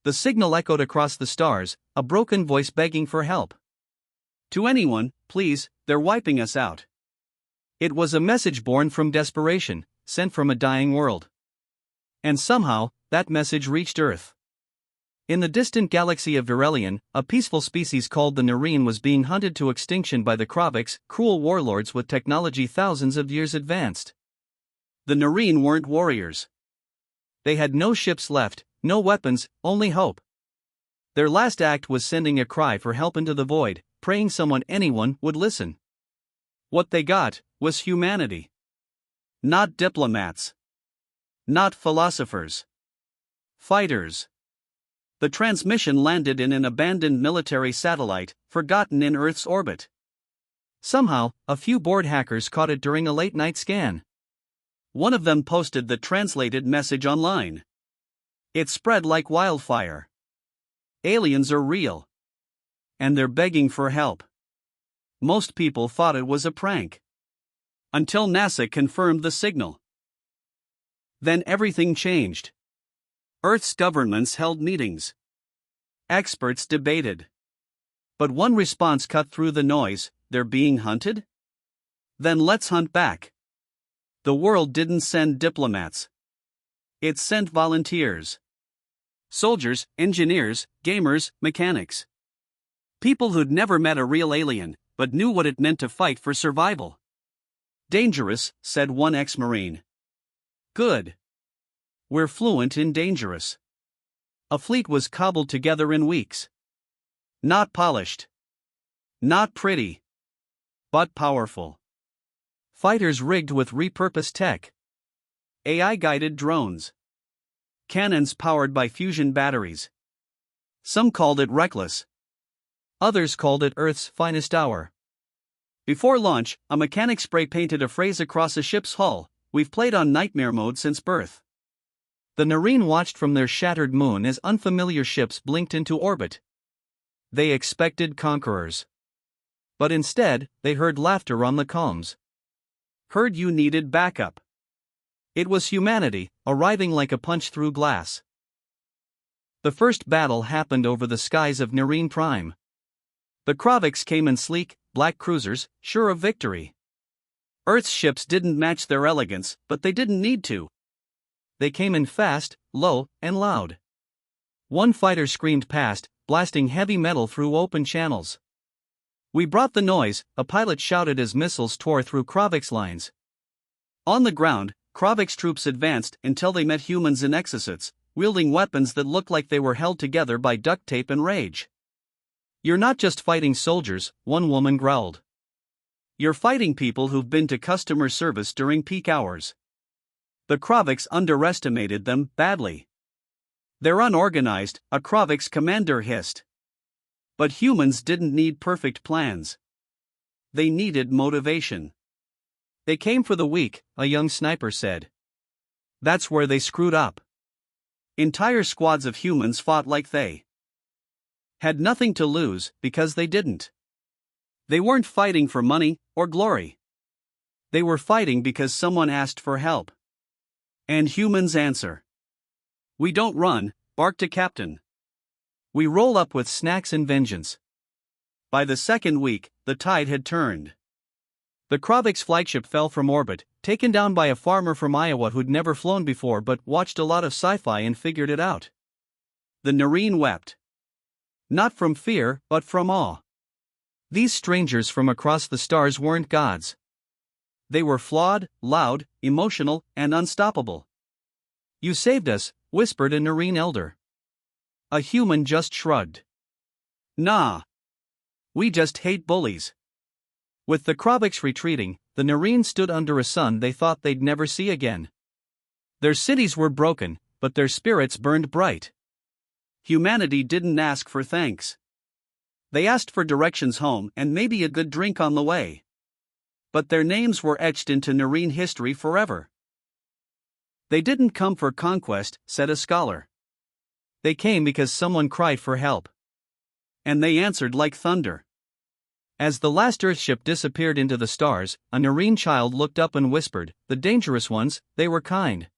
The signal echoed across the stars, a broken voice begging for help. To anyone, please, they're wiping us out. It was a message born from desperation, sent from a dying world. And somehow, that message reached Earth. In the distant galaxy of Virelion, a peaceful species called the Nareen was being hunted to extinction by the Kroviks, cruel warlords with technology thousands of years advanced. The Nareen weren't warriors. They had no ships left, no weapons, only hope. Their last act was sending a cry for help into the void, praying anyone would listen. What they got was humanity. Not diplomats. Not philosophers. Fighters. The transmission landed in an abandoned military satellite, forgotten in Earth's orbit. Somehow, a few bored hackers caught it during a late-night scan. One of them posted the translated message online. It spread like wildfire. Aliens are real. And they're begging for help. Most people thought it was a prank. Until NASA confirmed the signal. Then everything changed. Earth's governments held meetings. Experts debated. But one response cut through the noise: they're being hunted? Then let's hunt back. The world didn't send diplomats. It sent volunteers. Soldiers, engineers, gamers, mechanics. People who'd never met a real alien, but knew what it meant to fight for survival. Dangerous, said one ex-Marine. Good. We're fluent in dangerous. A fleet was cobbled together in weeks. Not polished. Not pretty. But powerful. Fighters rigged with repurposed tech. AI-guided drones. Cannons powered by fusion batteries. Some called it reckless. Others called it Earth's finest hour. Before launch, a mechanic spray-painted a phrase across a ship's hull: "We've played on nightmare mode since birth." The Nareen watched from their shattered moon as unfamiliar ships blinked into orbit. They expected conquerors. But instead, they heard laughter on the comms. Heard you needed backup. It was humanity, arriving like a punch through glass. The first battle happened over the skies of Nareen Prime. The Kroviks came in sleek, black cruisers, sure of victory. Earth's ships didn't match their elegance, but they didn't need to. They came in fast, low, and loud. One fighter screamed past, blasting heavy metal through open channels. "We brought the noise," a pilot shouted as missiles tore through Krovik's lines. On the ground, Krovik's troops advanced until they met humans in exosuits, wielding weapons that looked like they were held together by duct tape and rage. "You're not just fighting soldiers," one woman growled. "You're fighting people who've been to customer service during peak hours." The Kroviks underestimated them badly. "They're unorganized," a Krovik's commander hissed. But humans didn't need perfect plans. They needed motivation. "They came for the weak," a young sniper said. That's where they screwed up. Entire squads of humans fought like they had nothing to lose, because they didn't. They weren't fighting for money or glory. They were fighting because someone asked for help. And humans answer. "We don't run," barked a captain. "We roll up with snacks and vengeance." By the second week, the tide had turned. The Krovik's flagship fell from orbit, taken down by a farmer from Iowa who'd never flown before but watched a lot of sci-fi and figured it out. The Nareen wept. Not from fear, but from awe. These strangers from across the stars weren't gods. They were flawed, loud, emotional, and unstoppable. "You saved us," whispered a Nareen elder. A human just shrugged. "Nah. We just hate bullies." With the Kroviks retreating, the Nareen stood under a sun they thought they'd never see again. Their cities were broken, but their spirits burned bright. Humanity didn't ask for thanks. They asked for directions home and maybe a good drink on the way. But their names were etched into Nareen history forever. "They didn't come for conquest," said a scholar. "They came because someone cried for help. And they answered like thunder." As the last Earthship disappeared into the stars, a Nareen child looked up and whispered, "The dangerous ones, they were kind."